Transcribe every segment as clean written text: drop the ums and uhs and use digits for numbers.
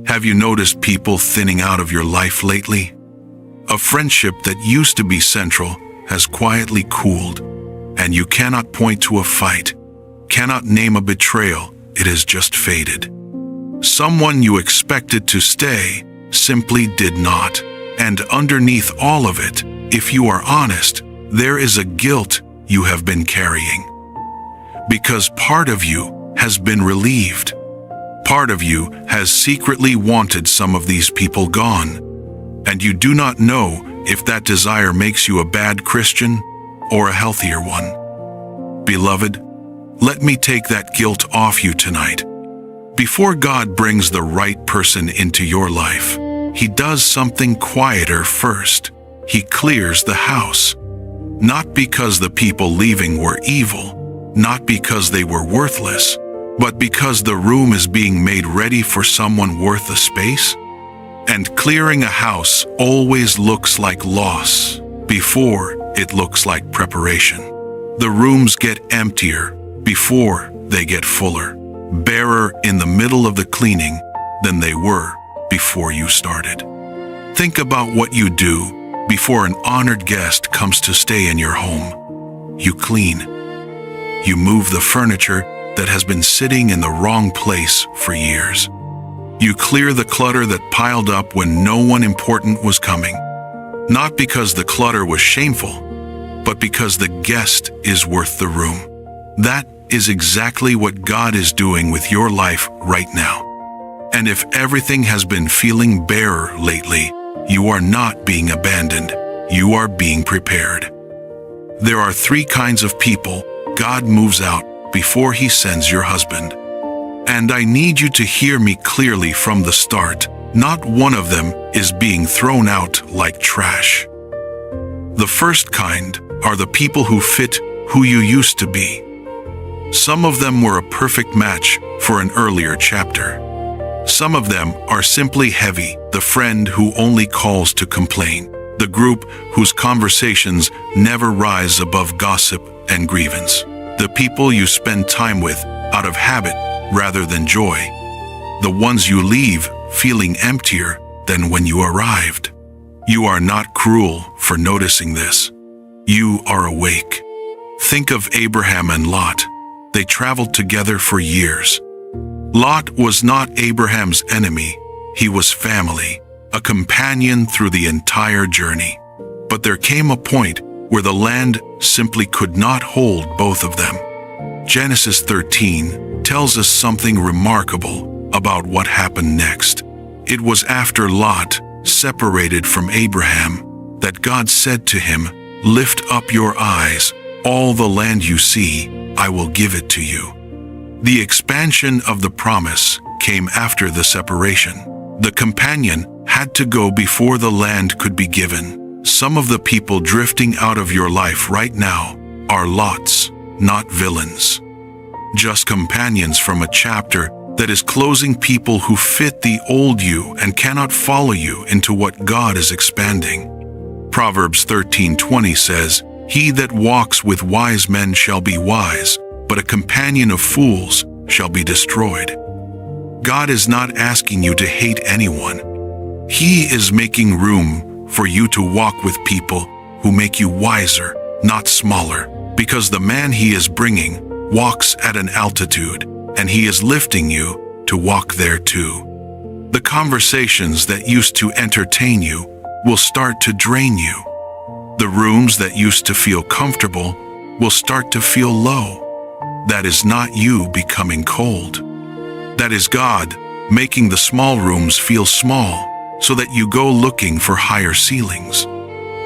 Have you noticed people thinning out of your life lately? A friendship that used to be central has quietly cooled, and you cannot point to a fight, cannot name a betrayal, it has just faded. Someone you expected to stay simply did not, and underneath all of it, if you are honest, there is a guilt you have been carrying. Because part of you has been relieved. Part of you has secretly wanted some of these people gone, and you do not know if that desire makes you a bad Christian or a healthier one. Beloved, let me take that guilt off you tonight. Before God brings the right person into your life, He does something quieter first. He clears the house. Not because the people leaving were evil, not because they were worthless, but because the room is being made ready for someone worth the space. And clearing a house always looks like loss before it looks like preparation. The rooms get emptier before they get fuller, barer in the middle of the cleaning than they were before you started. Think about what you do before an honored guest comes to stay in your home. You clean. You move the furniture that has been sitting in the wrong place for years. You clear the clutter that piled up when no one important was coming. Not because the clutter was shameful, but because the guest is worth the room. That is exactly what God is doing with your life right now. And if everything has been feeling barer lately, you are not being abandoned. You are being prepared. There are 3 kinds of people God moves out before He sends your husband. And I need you to hear me clearly from the start. Not one of them is being thrown out like trash. The first kind are the people who fit who you used to be. Some of them were a perfect match for an earlier chapter. Some of them are simply heavy, the friend who only calls to complain, the group whose conversations never rise above gossip and grievance, the people you spend time with out of habit rather than joy, the ones you leave feeling emptier than when you arrived. You are not cruel for noticing this. You are awake. Think of Abraham and Lot. They traveled together for years. Lot was not Abraham's enemy. He was family, a companion through the entire journey. But there came a point where the land simply could not hold both of them. Genesis 13 tells us something remarkable about what happened next. It was after Lot separated from Abraham that God said to him, "Lift up your eyes, all the land you see, I will give it to you." The expansion of the promise came after the separation. The companion had to go before the land could be given. Some of the people drifting out of your life right now are Lots, not villains. Just companions from a chapter that is closing, people who fit the old you and cannot follow you into what God is expanding. Proverbs 13:20 says, "He that walks with wise men shall be wise, but a companion of fools shall be destroyed." God is not asking you to hate anyone. He is making room for you to walk with people who make you wiser, not smaller, because the man He is bringing walks at an altitude, and He is lifting you to walk there too. The conversations that used to entertain you will start to drain you. The rooms that used to feel comfortable will start to feel low. That is not you becoming cold. That is God making the small rooms feel small so that you go looking for higher ceilings.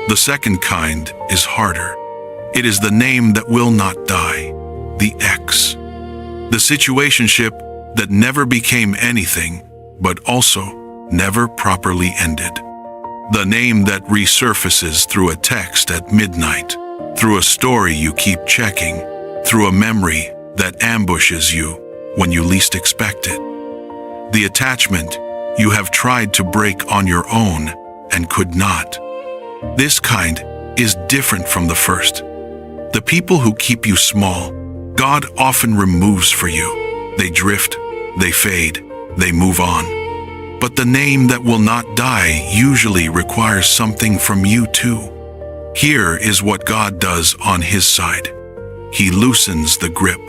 The second kind is harder. It is the name that will not die, the ex. The situationship that never became anything, but also never properly ended. The name that resurfaces through a text at midnight, through a story you keep checking, through a memory that ambushes you when you least expect it. The attachment you have tried to break on your own and could not. This kind is different from the first. The people who keep you small, God often removes for you. They drift, they fade, they move on. But the name that will not die usually requires something from you too. Here is what God does on his side. He loosens the grip.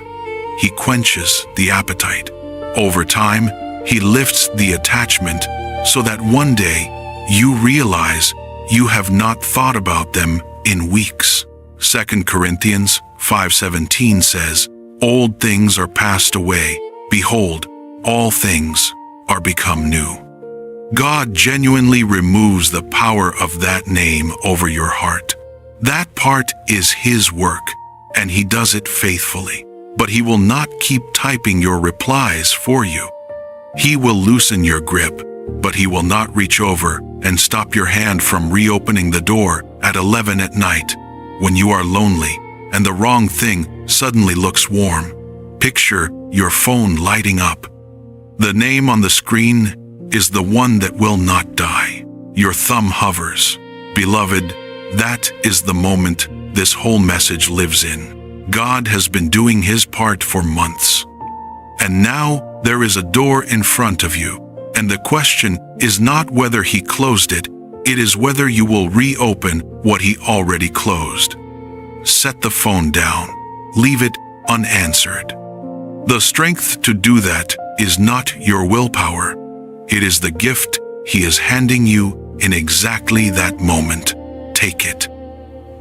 He quenches the appetite. Over time, he lifts the attachment so that one day you realize you have not thought about them in weeks. 2 Corinthians 5:17 says, "Old things are passed away. Behold, all things are become new." God genuinely removes the power of that name over your heart. That part is his work, and he does it faithfully. But he will not keep typing your replies for you. He will loosen your grip, but he will not reach over and stop your hand from reopening the door at 11 at night when you are lonely and the wrong thing suddenly looks warm. Picture your phone lighting up. The name on the screen is the one that will not die. Your thumb hovers. Beloved, that is the moment this whole message lives in. God has been doing his part for months. And now there is a door in front of you, and the question is not whether he closed it, it is whether you will reopen what he already closed. Set the phone down. Leave it unanswered. The strength to do that is not your willpower. It is the gift he is handing you in exactly that moment. Take it.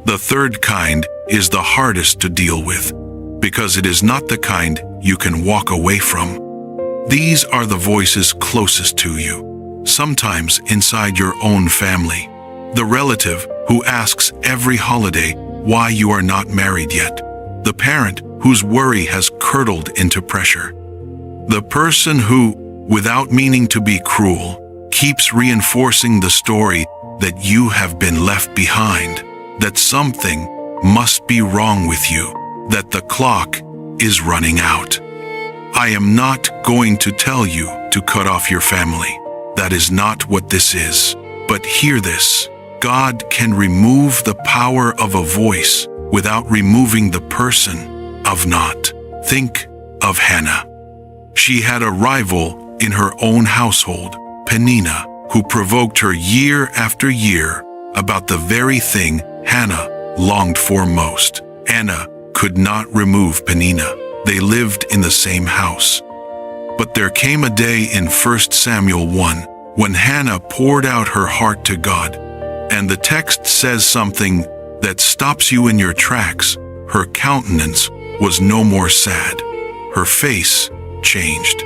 The third kind is the hardest to deal with, because it is not the kind you can walk away from. These are the voices closest to you, sometimes inside your own family. The relative who asks every holiday why you are not married yet. The parent whose worry has curdled into pressure. The person who, without meaning to be cruel, keeps reinforcing the story that you have been left behind, that something must be wrong with you, that the clock is running out. I am not going to tell you to cut off your family. That is not what this is. But hear this. God can remove the power of a voice without removing the person of not. Think of Hannah. She had a rival in her own household, Peninnah, who provoked her year after year about the very thing Hannah longed for most. Anna could not remove Peninnah. They lived in the same house. But there came a day in 1 Samuel 1 when Hannah poured out her heart to God, and the text says something that stops you in your tracks. Her countenance was no more sad. Her face changed.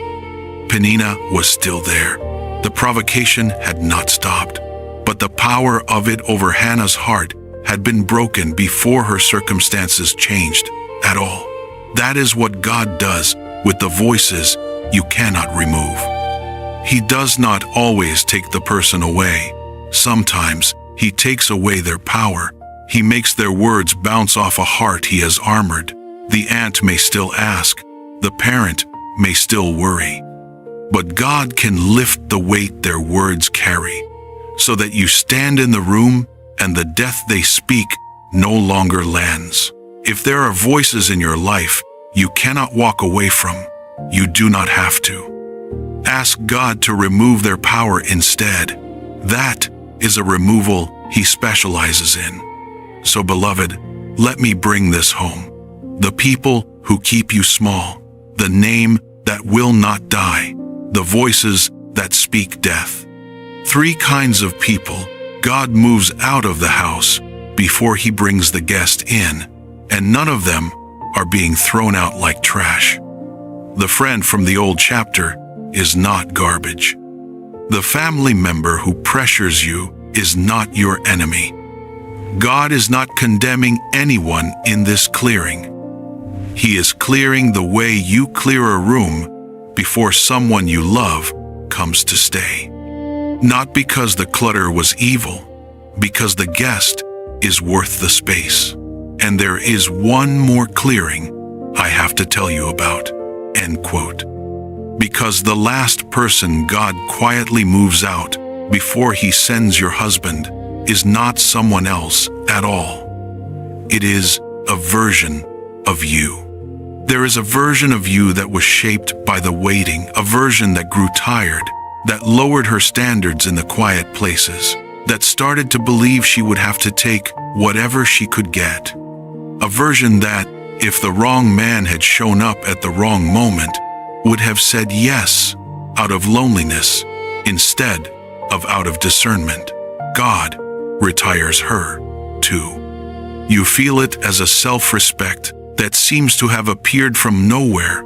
Peninnah was still there. The provocation had not stopped, but the power of it over Hannah's heart had been broken before her circumstances changed at all. That is what God does with the voices you cannot remove. He does not always take the person away. Sometimes he takes away their power. He makes their words bounce off a heart he has armored. The aunt may still ask. The parent may still worry. But God can lift the weight their words carry, so that you stand in the room and the death they speak no longer lands. If there are voices in your life you cannot walk away from, you do not have to. Ask God to remove their power instead. That is a removal he specializes in. So, beloved, let me bring this home. The people who keep you small, the name that will not die, the voices that speak death. 3 kinds of people God moves out of the house before he brings the guest in, and none of them are being thrown out like trash. The friend from the old chapter is not garbage. The family member who pressures you is not your enemy. God is not condemning anyone in this clearing. He is clearing the way you clear a room before someone you love comes to stay. Not because the clutter was evil, because the guest is worth the space. And there is one more clearing I have to tell you about. End quote. Because the last person God quietly moves out before he sends your husband is not someone else at all. It is a version of you. There is a version of you that was shaped by the waiting, a version that grew tired that lowered her standards in the quiet places, that started to believe she would have to take whatever she could get. A version that, if the wrong man had shown up at the wrong moment, would have said yes out of loneliness instead of out of discernment. God retires her, too. You feel it as a self-respect that seems to have appeared from nowhere,